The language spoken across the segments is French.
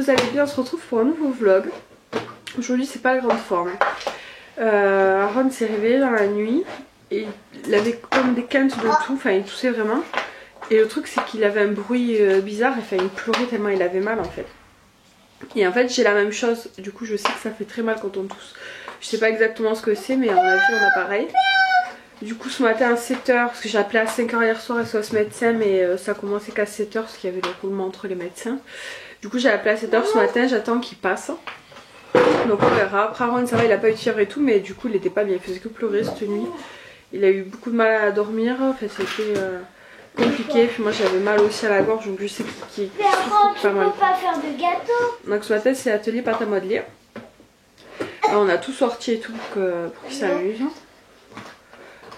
vous allez bien, on se retrouve pour un nouveau vlog. Aujourd'hui c'est pas la grande forme. Aaron s'est réveillé dans la nuit et il avait comme des quintes de tout, enfin il toussait vraiment. Et le truc c'est qu'il avait un bruit bizarre, enfin il pleurait tellement il avait mal en fait. Et en fait j'ai la même chose, du coup je sais que ça fait très mal quand on tousse. Je sais pas exactement ce que c'est mais à mon avis on a pareil. Du coup ce matin à 7h, parce que j'ai appelé à 5h hier soir et ce médecin, mais ça a commencé qu'à 7h parce qu'il y avait le roulement entre les médecins. Du coup j'ai appelé à 7h ce matin, j'attends qu'il passe. Donc on verra. Après Aaron ça va, il a pas eu de fièvre et tout, mais du coup il était pas bien, il faisait que pleurer cette nuit. Il a eu beaucoup de mal à dormir, enfin c'était compliqué. Puis moi j'avais mal aussi à la gorge, donc je sais qu'il pas mal. Pas faire de gâteau. Donc ce matin c'est atelier pâte à modeler. Alors, on a tout sorti et tout pour qu'il s'amuse.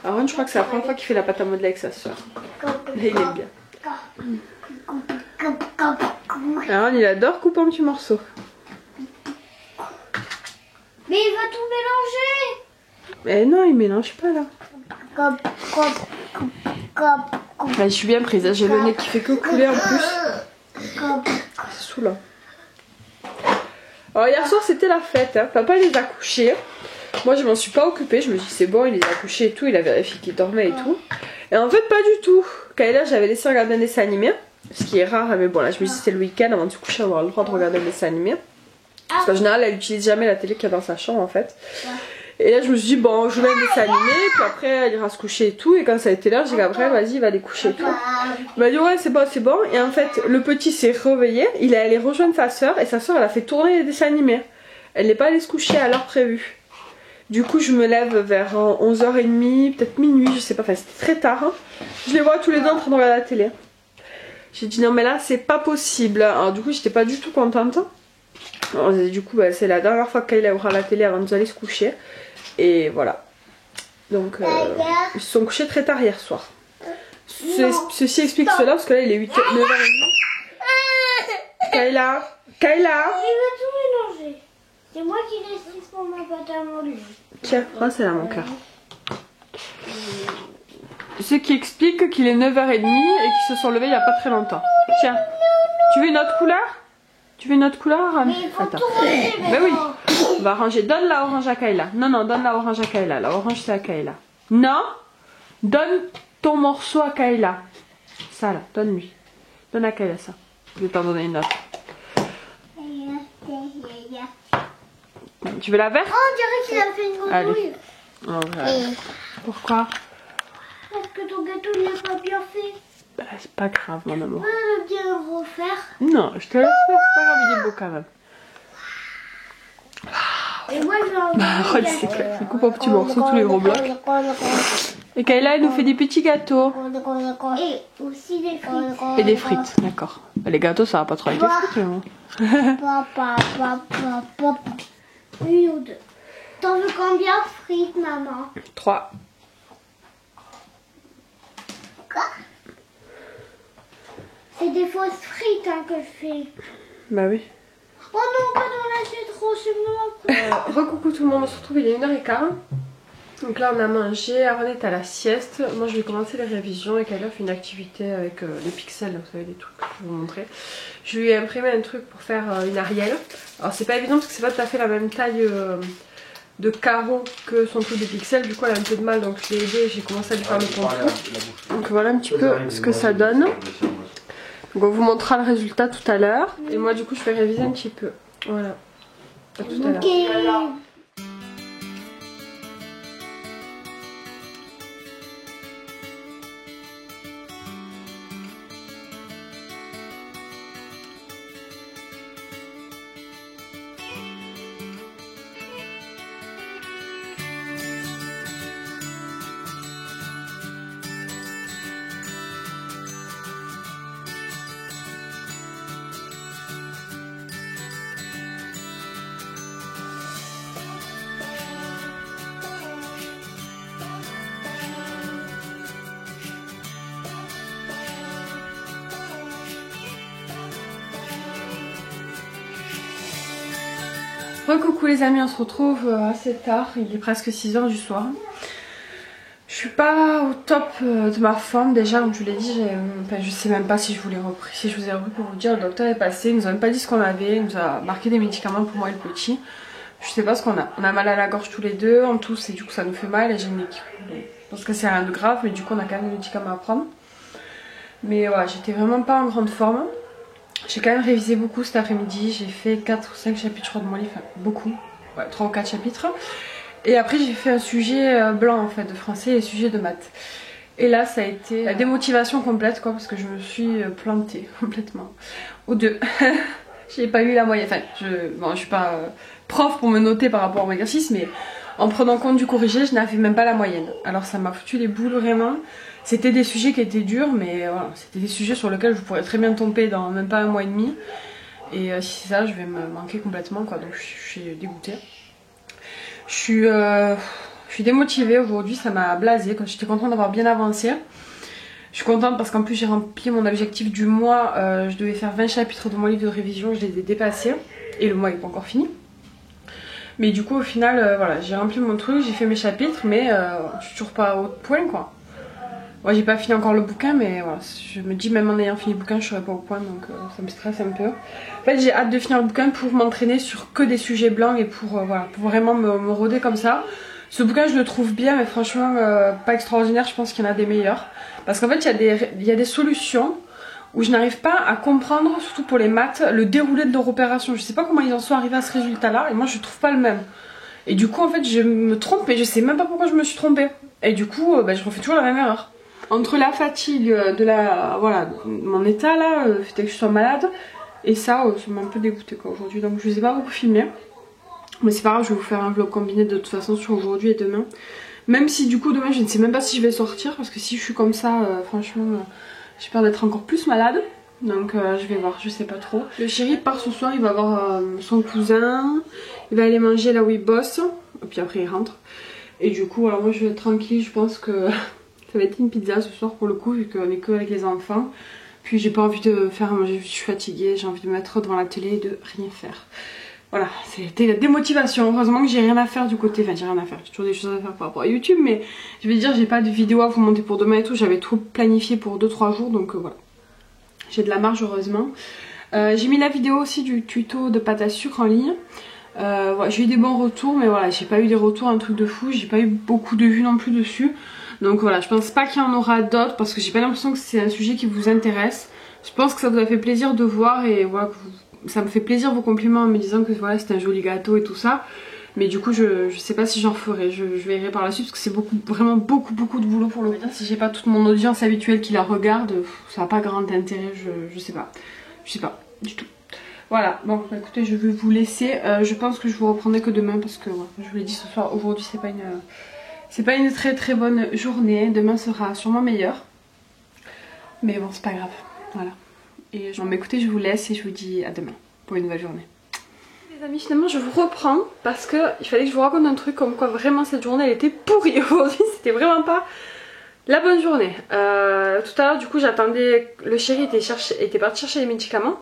Aaron je crois que c'est la première fois qu'il fait la pâte à modeler avec sa soeur. Et il aime bien. Aaron il adore couper en petits morceaux. Mais il va tout mélanger. Mais non, il mélange pas là. Là, je suis bien prise, j'ai le nez qui fait que couler en plus. C'est saoulant. Alors hier soir c'était la fête, hein. Papa les a couchés. Moi je m'en suis pas occupée, je me dis c'est bon, il les a couchés et tout, il a vérifié qu'ils dormaient et tout. Et en fait pas du tout. Kayla j'avais laissé regarder un dessin animé, ce qui est rare, mais bon là je me dis c'était le week-end avant de se coucher, avoir le droit de regarder un dessin animé. Parce qu'en général elle utilise jamais la télé qu'il y a dans sa chambre en fait. Et là je me suis dit bon je mets un dessin animé, puis après elle ira se coucher et tout. Et quand ça a été l'heure j'ai dit Gabriel vas-y va aller coucher et tout. Il m'a dit ouais c'est bon c'est bon. Et en fait le petit s'est réveillé, il est allé rejoindre sa soeur et sa soeur elle a fait tourner les dessins animés. Elle n'est pas allée se coucher à l'heure prévue. Du coup je me lève vers 11h30, peut-être minuit, je sais pas, enfin c'était très tard. Hein. Je les vois tous les deux en train de regarder la télé. J'ai dit non mais là c'est pas possible. Alors du coup j'étais pas du tout contente. Alors, du coup bah, c'est la dernière fois qu'elle aura la télé avant de nous aller se coucher. Et voilà. Donc ils se sont couchés très tard hier soir. Ceci explique cela parce que là il est 9h30. Kayla, Kayla. Il va tout mélanger. C'est moi qui laisse pour ma pâte à modeler. Tiens, prends celle-là mon cœur. Ce qui explique qu'il est 9h30 et qu'ils se sont levés il n'y a pas très longtemps. Tiens, tu veux une autre couleur? Tu veux une autre couleur? Attends. Ben oui, on va ranger. Donne la orange à Kayla. Non, non, donne la orange à Kayla. La orange c'est à Kayla. Non, donne ton morceau à Kayla. Ça là, donne-lui. Donne à Kayla ça. Je vais t'en donner une autre. Tu veux la verte? Oh, on dirait qu'il a fait une grenouille. Oh, ouais. Pourquoi? Parce que ton gâteau il n'est pas bien fait. Bah, c'est pas grave mon amour. On va bien le refaire. Non, je te laisse faire, c'est pas grave, il est beau quand même. Et moi je vais en Aaron c'est clair, il coupe en petits morceaux tous les gros blocs. Et Kayla elle nous fait des petits gâteaux. Et aussi des frites. Et des frites, d'accord. Les gâteaux ça va pas trop avec les frites mais bon. Une ou deux. T'en veux combien de frites, maman? 3. Quoi? C'est des fausses frites hein, que je fais. Bah oui. Oh non, pas dans l'assiette trop, c'est moi. Recoucou tout le monde, on se retrouve, il est 1h15. Donc là on a mangé, Aaron est à la sieste. Moi je vais commencer les révisions et Kayla fait une activité avec les pixels, vous savez, des trucs que je vais vous montrer. Je lui ai imprimé un truc pour faire une Ariel. Alors c'est pas évident parce que c'est pas tout à fait la même taille de carreaux que son truc des pixels. Du coup elle a un peu de mal, donc je l'ai aidé et j'ai commencé à lui faire le contour. Donc voilà un petit peu ce que ça donne. Donc on vous montrera le résultat tout à l'heure. Et moi du coup je vais réviser un petit peu. Voilà. À tout à l'heure. Ok. Coucou les amis, on se retrouve assez tard, il est presque 6h du soir. Je suis pas au top de ma forme déjà, comme je vous l'ai dit, je sais même pas si je vous ai repris pour vous dire. Le docteur est passé, il nous a même pas dit ce qu'on avait, il nous a marqué des médicaments pour moi et le petit. Je sais pas ce qu'on a. On a mal à la gorge tous les deux en tous et du coup ça nous fait mal et j'ai une équipe. Je pense que c'est rien de grave mais du coup on a quand même des médicaments à prendre. Mais voilà, j'étais vraiment pas en grande forme. J'ai quand même révisé beaucoup cet après-midi, j'ai fait 4 ou 5 chapitres je crois de mon livre, enfin beaucoup, ouais, 3 ou 4 chapitres. Et après j'ai fait un sujet blanc en fait de français et un sujet de maths. Et là ça a été la démotivation complète quoi parce que je me suis plantée complètement. Aux deux. J'ai pas eu la moyenne. Enfin, je suis pas prof pour me noter par rapport à mon exercice, mais en prenant compte du corrigé, je n'avais même pas la moyenne. Alors ça m'a foutu les boules vraiment. C'était des sujets qui étaient durs, mais voilà, c'était des sujets sur lesquels je pourrais très bien tomber dans même pas un mois et demi. Et si c'est ça, je vais me manquer complètement quoi. Donc je suis dégoûtée. Je suis démotivée aujourd'hui, ça m'a blasée. Quand j'étais contente d'avoir bien avancé. Je suis contente parce qu'en plus j'ai rempli mon objectif du mois, je devais faire 20 chapitres de mon livre de révision, je les ai dépassés et le mois n'est pas encore fini. Mais du coup au final voilà, j'ai rempli mon truc, j'ai fait mes chapitres mais je suis toujours pas au point quoi. Moi j'ai pas fini encore le bouquin mais voilà, je me dis même en ayant fini le bouquin je serai pas au point donc ça me stresse un peu. En fait j'ai hâte de finir le bouquin pour m'entraîner sur que des sujets blancs et pour, voilà, pour vraiment me roder comme ça. Ce bouquin je le trouve bien mais franchement pas extraordinaire, je pense qu'il y en a des meilleurs. Parce qu'en fait il y a des solutions où je n'arrive pas à comprendre, surtout pour les maths, le déroulé de leur opération. Je sais pas comment ils en sont arrivés à ce résultat là et moi je trouve pas le même. Et du coup en fait je me trompe et je sais même pas pourquoi je me suis trompée. Et du coup je refais toujours la même erreur. Entre la fatigue voilà, mon état là, le fait que je sois malade et ça m'a un peu dégoûtée quoi aujourd'hui. Donc je vous ai pas beaucoup filmé. Mais c'est pas grave, je vais vous faire un vlog combiné de toute façon sur aujourd'hui et demain. Même si du coup demain je ne sais même pas si je vais sortir. Parce que si je suis comme ça, franchement j'ai peur d'être encore plus malade. Donc je vais voir, je sais pas trop. Le chéri part ce soir, il va voir son cousin. Il va aller manger là où il bosse. Et puis après il rentre. Et du coup alors moi je vais être tranquille, je pense que ça va être une pizza ce soir pour le coup vu qu'on est que avec les enfants. Puis j'ai pas envie de faire à manger, je suis fatiguée, j'ai envie de me mettre devant la télé et de rien faire. Voilà, c'était la démotivation. Heureusement que j'ai rien à faire du côté, enfin j'ai rien à faire, j'ai toujours des choses à faire par rapport à YouTube, mais je vais dire j'ai pas de vidéo à vous monter pour demain et tout, j'avais tout planifié pour 2-3 jours, donc voilà. J'ai de la marge heureusement. J'ai mis la vidéo aussi du tuto de pâte à sucre en ligne. Voilà, j'ai eu des bons retours, mais voilà, j'ai pas eu des retours, un truc de fou, j'ai pas eu beaucoup de vues non plus dessus. Donc voilà, je pense pas qu'il y en aura d'autres parce que j'ai pas l'impression que c'est un sujet qui vous intéresse. Je pense que ça vous a fait plaisir de voir et voilà, ça me fait plaisir vos compliments en me disant que voilà c'est un joli gâteau et tout ça. Mais du coup je sais pas si j'en ferai, je verrai par la suite parce que c'est vraiment beaucoup de boulot pour le dire. Si j'ai pas toute mon audience habituelle qui la regarde, ça n'a pas grand intérêt, je sais pas. Je sais pas du tout. Voilà, bon bah, écoutez je vais vous laisser. Je pense que je vous reprendrai que demain parce que ouais, je vous l'ai dit ce soir, aujourd'hui c'est pas une très bonne journée. Demain sera sûrement meilleur. Mais bon c'est pas grave, voilà. Et écoutez, je vous laisse et je vous dis à demain pour une nouvelle journée. Les amis, finalement je vous reprends parce que il fallait que je vous raconte un truc comme quoi vraiment cette journée elle était pourrie aujourd'hui, c'était vraiment pas la bonne journée. Tout à l'heure du coup j'attendais, le chéri était parti chercher les médicaments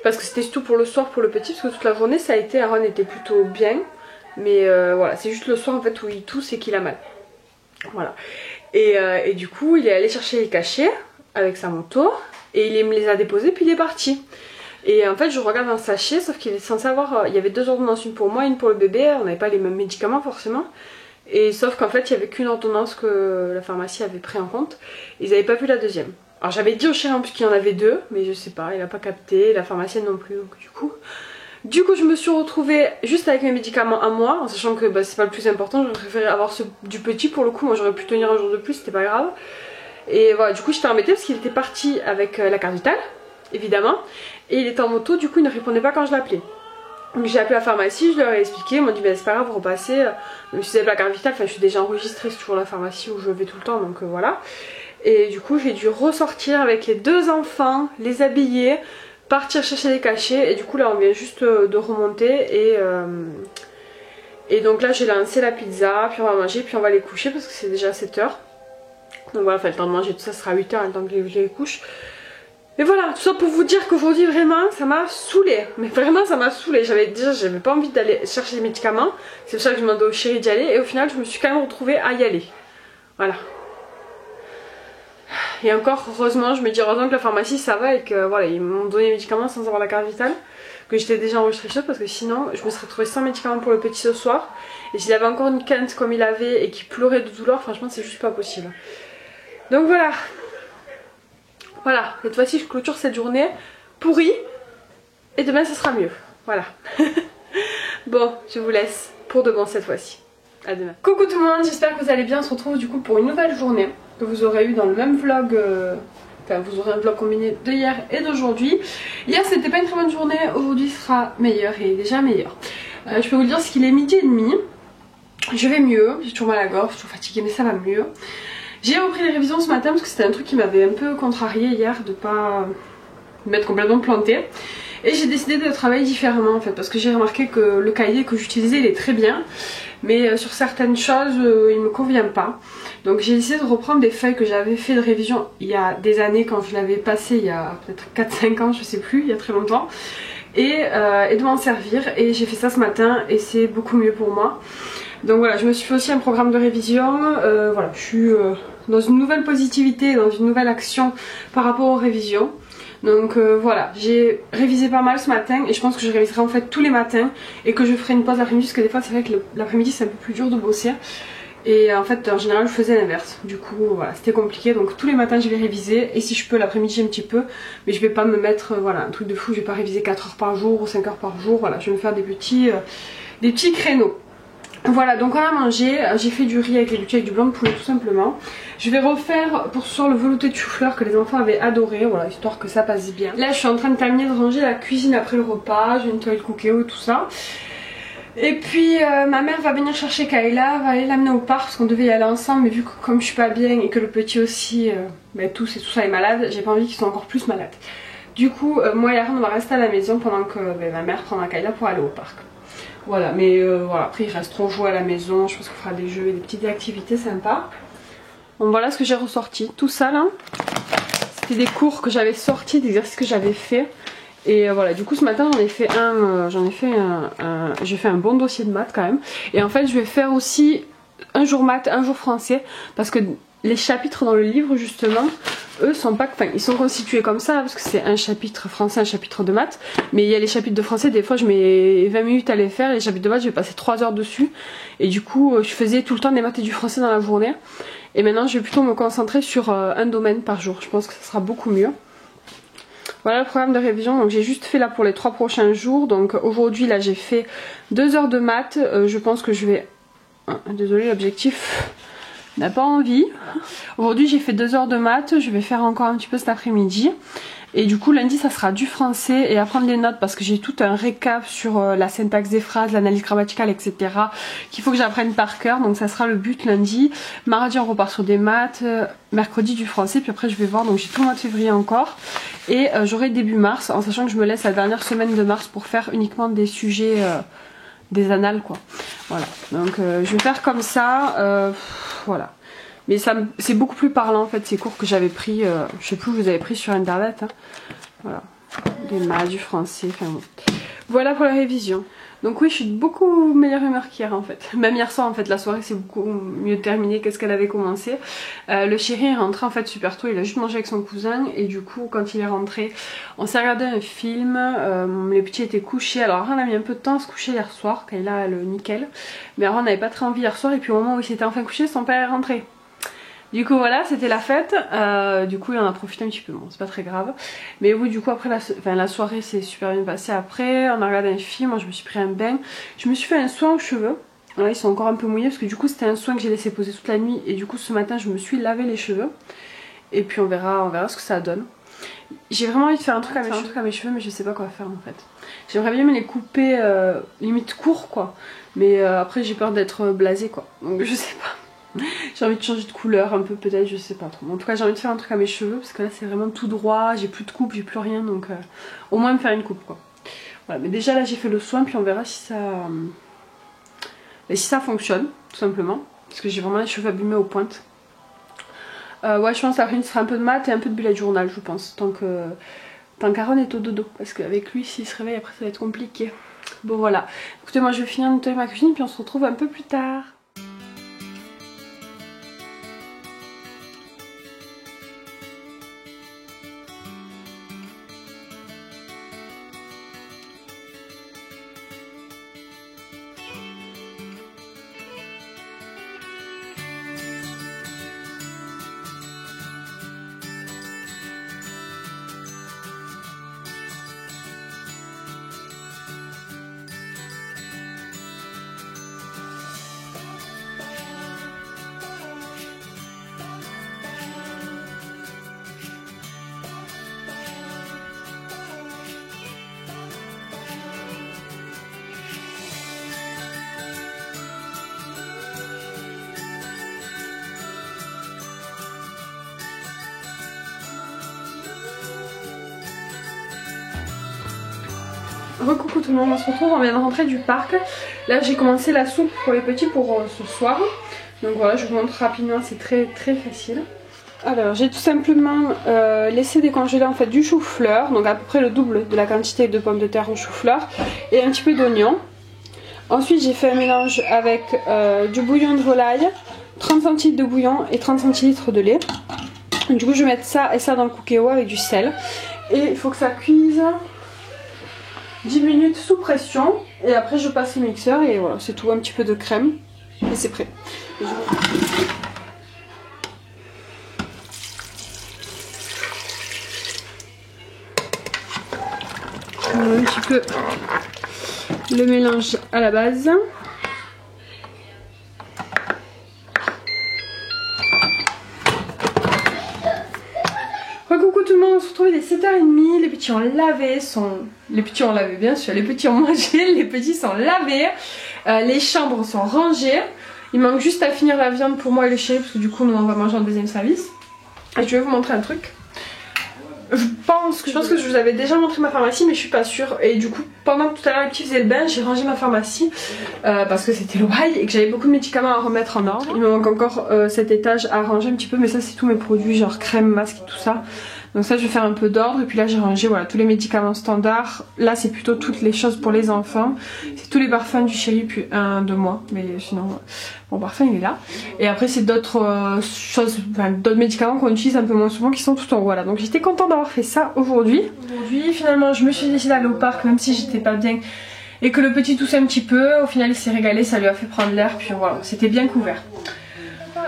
parce que c'était surtout pour le soir pour le petit parce que toute la journée ça a été, Aaron était plutôt bien mais voilà c'est juste le soir en fait où il tousse et qu'il a mal. Voilà. Et du coup il est allé chercher les cachets avec sa moto et il me les a déposés puis il est parti. Et en fait je regarde un sachet sauf qu'il est censé avoir, il y avait 2 ordonnances, une pour moi une pour le bébé, on n'avait pas les mêmes médicaments forcément. Et sauf qu'en fait il n'y avait qu'une ordonnance que la pharmacie avait pris en compte, ils n'avaient pas vu la deuxième. Alors j'avais dit au chéri en plus qu'il y en avait 2 mais je sais pas, il n'a pas capté, la pharmacienne non plus donc du coup je me suis retrouvée juste avec mes médicaments à moi en sachant que bah, c'est pas le plus important, j'aurais préféré avoir du petit pour le coup, moi j'aurais pu tenir un jour de plus, c'était pas grave. Et voilà, du coup j'étais embêtée parce qu'il était parti avec la carte vitale, évidemment. Et il était en moto, du coup il ne répondait pas quand je l'appelais. Donc j'ai appelé la pharmacie, je leur ai expliqué, ils m'ont dit bah, c'est pas grave, repassez. Même si vous avez la carte vitale, enfin je suis déjà enregistrée, c'est toujours la pharmacie où je vais tout le temps, donc voilà. Et du coup j'ai dû ressortir avec les 2 enfants, les habiller, partir chercher les cachets. Et du coup là on vient juste de remonter et donc là j'ai lancé la pizza, puis on va manger, puis on va les coucher parce que c'est déjà 7 h. Donc voilà, enfin le temps de manger tout ça sera 8 h, le temps que je les couche. Et voilà, tout ça pour vous dire qu'aujourd'hui vraiment ça m'a saoulée. Mais vraiment ça m'a saoulée. J'avais pas envie d'aller chercher des médicaments. C'est pour ça que je demandais au chéri d'y aller. Et au final je me suis quand même retrouvée à y aller. Voilà. Et encore heureusement, je me dis heureusement que la pharmacie ça va et que voilà, ils m'ont donné les médicaments sans avoir la carte vitale. Que j'étais déjà enregistrée chez eux parce que sinon je me serais retrouvée sans médicaments pour le petit ce soir. Et s'il avait encore une quinte comme il avait et qu'il pleurait de douleur, franchement c'est juste pas possible. Donc voilà. Voilà, cette fois-ci je clôture cette journée pourrie. Et demain ça sera mieux. Voilà. Bon, je vous laisse pour de bon cette fois-ci. À demain. Coucou tout le monde, j'espère que vous allez bien. On se retrouve du coup pour une nouvelle journée que vous aurez eu dans le même vlog. Enfin, vous aurez un vlog combiné de hier et d'aujourd'hui. Hier c'était pas une très bonne journée, aujourd'hui sera meilleur et déjà meilleur. Je peux vous dire ce qu'il est 12h30. Je vais mieux, j'ai toujours mal à la gorge, toujours fatiguée mais ça va mieux. J'ai repris les révisions ce matin parce que c'était un truc qui m'avait un peu contrarié hier de pas me mettre complètement plantée. Et j'ai décidé de travailler différemment en fait parce que j'ai remarqué que le cahier que j'utilisais il est très bien. Mais sur certaines choses il me convient pas. Donc j'ai décidé de reprendre des feuilles que j'avais fait de révision il y a des années quand je l'avais passé il y a peut-être 4-5 ans, je sais plus, il y a très longtemps. Et de m'en servir et j'ai fait ça ce matin et c'est beaucoup mieux pour moi. Donc voilà, je me suis fait aussi un programme de révision, voilà, je suis dans une nouvelle positivité, dans une nouvelle action par rapport aux révisions. Donc voilà, j'ai révisé pas mal ce matin et je pense que je réviserai en fait tous les matins et que je ferai une pause l'après-midi parce que des fois c'est vrai que l'après-midi c'est un peu plus dur de bosser. Et en fait en général je faisais l'inverse, du coup voilà c'était compliqué, donc tous les matins je vais réviser et si je peux l'après-midi un petit peu, mais je vais pas me mettre voilà un truc de fou, je vais pas réviser 4 heures par jour ou 5 heures par jour, voilà je vais me faire des petits créneaux. Voilà, donc on a mangé, j'ai fait du riz avec les avec du blanc de poulet tout simplement. Je vais refaire pour ce soir le velouté de chou-fleur que les enfants avaient adoré, voilà, histoire que ça passe bien. Là je suis en train de terminer de ranger la cuisine après le repas, j'ai nettoyé le cookéo et tout ça. Et puis ma mère va venir chercher Kayla, va aller l'amener au parc parce qu'on devait y aller ensemble, mais vu que comme je suis pas bien et que le petit aussi, tout ça est malade, j'ai pas envie qu'ils soient encore plus malades. Du coup moi et Aaron on va rester à la maison pendant que ma mère prendra Kayla pour aller au parc. Voilà, mais voilà, après ils resteront jouer à la maison, je pense qu'on fera des jeux et des petites activités sympas. Donc voilà ce que j'ai ressorti, tout ça là, c'était des cours que j'avais sortis, des exercices que j'avais fait. Et voilà, du coup ce matin j'ai fait un bon dossier de maths quand même. Et en fait je vais faire aussi un jour maths, un jour français, parce que les chapitres dans le livre justement, eux sont pas, enfin ils sont constitués comme ça parce que c'est un chapitre français, un chapitre de maths, mais il y a les chapitres de français, des fois je mets 20 minutes à les faire, et les chapitres de maths je vais passer 3 heures dessus, et du coup je faisais tout le temps des maths et du français dans la journée, et maintenant je vais plutôt me concentrer sur un domaine par jour, je pense que ça sera beaucoup mieux. Voilà le programme de révision, donc j'ai juste fait là pour les 3 prochains jours, donc aujourd'hui là j'ai fait 2 heures de maths, je pense que je vais, désolé l'objectif n'a pas envie. Aujourd'hui j'ai fait 2 heures de maths, je vais faire encore un petit peu cet après-midi. Et du coup lundi ça sera du français et apprendre les notes parce que j'ai tout un récap sur la syntaxe des phrases, l'analyse grammaticale, etc. qu'il faut que j'apprenne par cœur, donc ça sera le but lundi. Mardi on repart sur des maths, mercredi du français, puis après je vais voir, donc j'ai tout le mois de février encore. Et j'aurai début mars, en sachant que je me laisse la dernière semaine de mars pour faire uniquement des sujets, des annales quoi. Voilà, donc je vais faire comme ça, voilà. Mais c'est beaucoup plus parlant en fait ces cours que j'avais pris, je sais plus où vous avez pris sur internet, hein. Voilà, des maths, du français, enfin bon. Voilà pour la révision. Donc oui je suis de beaucoup meilleure humeur qu'hier en fait. Même hier soir en fait, la soirée c'est beaucoup mieux terminé qu'est-ce qu'elle avait commencé. Le chéri est rentré en fait super tôt, il a juste mangé avec son cousin et du coup quand il est rentré on s'est regardé un film, les petits étaient couchés. Alors Aaron a mis un peu de temps à se coucher hier soir, quand il a le nickel. Mais Aaron n'avait pas très envie hier soir et puis au moment où il s'était enfin couché son père est rentré. Du coup voilà, c'était la fête, du coup il en a profité un petit peu, bon c'est pas très grave. Mais oui du coup après la soirée s'est super bien passée après, on a regardé un film, moi je me suis pris un bain, je me suis fait un soin aux cheveux. Là ils sont encore un peu mouillés parce que du coup c'était un soin que j'ai laissé poser toute la nuit et du coup ce matin je me suis lavé les cheveux. Et puis on verra ce que ça donne. J'ai vraiment envie de faire un truc à mes cheveux mais je sais pas quoi faire en fait. J'aimerais bien me les couper limite court quoi, mais après j'ai peur d'être blasée quoi, donc je sais pas. J'ai envie de changer de couleur un peu peut-être, je sais pas trop. En tout cas j'ai envie de faire un truc à mes cheveux parce que là c'est vraiment tout droit, j'ai plus de coupe, j'ai plus rien, donc au moins me faire une coupe quoi. Voilà, mais déjà là j'ai fait le soin puis on verra si ça fonctionne tout simplement. Parce que j'ai vraiment les cheveux abîmés aux pointes. Ouais, je pense que l'après-midi ce sera un peu de maths et un peu de bullet journal, je pense. Tant qu'Aaron est au dodo. Parce qu'avec lui, s'il se réveille, après ça va être compliqué. Bon voilà. Écoutez, moi je vais finir de nettoyer ma cuisine puis on se retrouve un peu plus tard. Recoucou tout le monde, on se retrouve, on vient de rentrer du parc. Là j'ai commencé la soupe pour les petits pour ce soir. Donc voilà, je vous montre rapidement, c'est très facile. Alors j'ai tout simplement laissé décongeler en fait du chou-fleur, donc à peu près le double de la quantité de pommes de terre au chou-fleur et un petit peu d'oignon. Ensuite j'ai fait un mélange avec du bouillon de volaille, 30 cl de bouillon et 30 cl de lait. Du coup je vais mettre ça et ça dans le cookéo avec du sel. Et il faut que ça cuise 10 minutes sous pression et après je passe au mixeur et voilà, c'est tout, un petit peu de crème et c'est prêt. Un petit peu le mélange à la base. Coucou tout le monde, on se retrouve, il est 7h30, les petits ont lavé, les petits ont lavé bien sûr, les petits ont mangé, les petits sont lavés, les chambres sont rangées, il manque juste à finir la viande pour moi et le chéri parce que du coup nous on va manger en deuxième service. Et je vais vous montrer un truc. Je pense que je vous avais déjà montré ma pharmacie mais je suis pas sûre. Et du coup pendant que tout à l'heure les petits faisaient le bain, j'ai rangé ma pharmacie parce que c'était le bail et que j'avais beaucoup de médicaments à remettre en ordre. Il me manque encore cet étage à ranger un petit peu, mais ça c'est tous mes produits genre crème, masque et tout ça. Donc ça je vais faire un peu d'ordre et puis là j'ai rangé voilà tous les médicaments standards. Là c'est plutôt toutes les choses pour les enfants. C'est tous les parfums du chéri puis un de moi, mais sinon mon parfum il est là. Et après c'est d'autres choses, enfin, d'autres médicaments qu'on utilise un peu moins souvent qui sont tout en haut. Voilà, donc j'étais contente d'avoir fait ça aujourd'hui. Aujourd'hui finalement je me suis décidée d'aller au parc même si j'étais pas bien et que le petit toussait un petit peu. Au final il s'est régalé, ça lui a fait prendre l'air puis voilà, c'était bien couvert.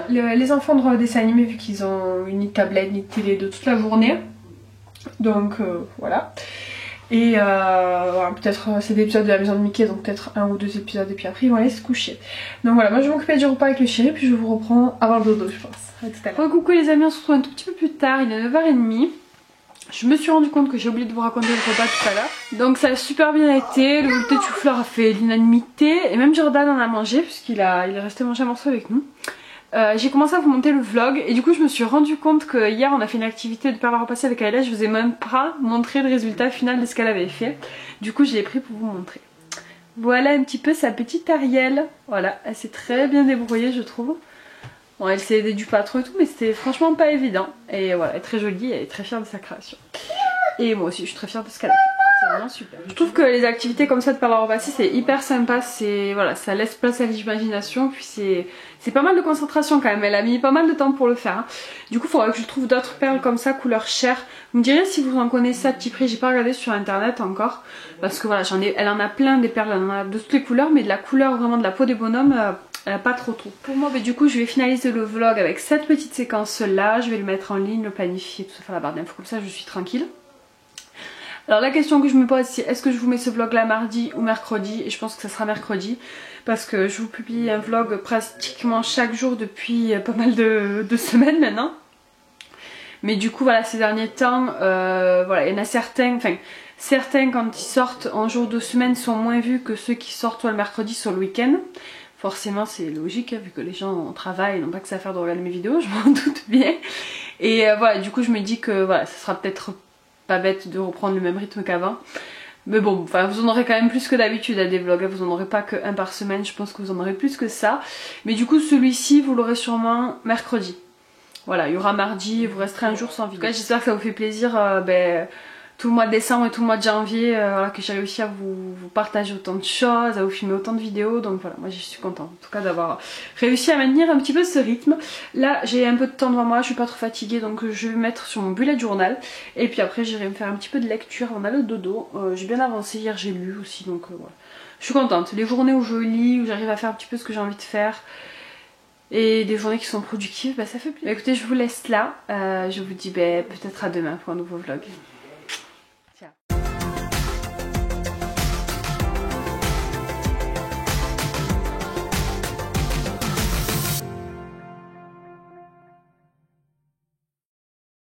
Les enfants droit au dessin animé vu qu'ils ont ni tablette ni télé de toute la journée. Donc voilà. Et voilà, peut-être c'est des épisodes de la maison de Mickey, donc peut-être un ou deux épisodes et puis après ils vont aller se coucher. Donc voilà, moi je vais m'occuper du repas avec le chéri puis je vous reprends avant le dodo je pense. À tout à l'heure. Coucou les amis, on se retrouve un tout petit peu plus tard, il est 9h30. Je me suis rendu compte que j'ai oublié de vous raconter le repas tout à l'heure. Donc ça a super bien été, le velouté de chou-fleur a fait l'unanimité et même Jordan en a mangé puisqu'il est resté manger un morceau avec nous. J'ai commencé à vous monter le vlog et du coup je me suis rendu compte que hier on a fait une activité de perles à repasser avec Ayla. Je vous ai même pas montré le résultat final de ce qu'elle avait fait. Du coup je l'ai pris pour vous montrer. Voilà un petit peu sa petite Ariel. Voilà, elle s'est très bien débrouillée je trouve. Bon elle s'est aidée du patron et tout mais c'était franchement pas évident. Et voilà, elle est très jolie, elle est très fière de sa création. Et moi aussi je suis très fière de ce qu'elle a fait. C'est vraiment super. Je trouve que les activités comme ça de perles à repasser c'est hyper sympa. Voilà, ça laisse place à l'imagination puis c'est pas mal de concentration quand même, elle a mis pas mal de temps pour le faire. Hein. Du coup il faudrait que je trouve d'autres perles comme ça, couleur chair. Vous me direz si vous en connaissez à petit prix, j'ai pas regardé sur internet encore. Parce que voilà, elle en a plein des perles, elle en a de toutes les couleurs, mais de la couleur vraiment de la peau des bonhommes, elle a pas trop. Pour moi, du coup je vais finaliser le vlog avec cette petite séquence là, je vais le mettre en ligne, le planifier, tout ça, faire la barre d'infos comme ça, je suis tranquille. Alors la question que je me pose c'est est-ce que je vous mets ce vlog là mardi ou mercredi? Et je pense que ça sera mercredi parce que je vous publie un vlog pratiquement chaque jour depuis pas mal de semaines maintenant. Mais du coup voilà, ces derniers temps, voilà, il y en a certains quand ils sortent en jour de semaine sont moins vus que ceux qui sortent soit le mercredi soit le week-end. Forcément c'est logique hein, vu que les gens travaillent et n'ont pas que ça à faire de regarder mes vidéos, je m'en doute bien. Et voilà, du coup je me dis que voilà, ça sera peut-être pas bête de reprendre le même rythme qu'avant. Mais bon, enfin vous en aurez quand même plus que d'habitude à des vlogs, vous en aurez pas que un par semaine, je pense que vous en aurez plus que ça. Mais du coup celui-ci vous l'aurez sûrement mercredi. Voilà, il y aura mardi, vous resterez un jour sans vidéo. En tout cas, j'espère que ça vous fait plaisir tout le mois de décembre et tout le mois de janvier, voilà, que j'ai réussi à vous partager autant de choses, à vous filmer autant de vidéos. Donc voilà, moi je suis contente en tout cas d'avoir réussi à maintenir un petit peu ce rythme. Là j'ai un peu de temps devant moi, je suis pas trop fatiguée, donc je vais me mettre sur mon bullet journal. Et puis après j'irai me faire un petit peu de lecture avant d'aller au dodo. J'ai bien avancé, hier j'ai lu aussi, donc voilà. Je suis contente. Les journées où je lis, où j'arrive à faire un petit peu ce que j'ai envie de faire, et des journées qui sont productives, bah ça fait plaisir. Écoutez, je vous laisse là. Je vous dis peut-être à demain pour un nouveau vlog.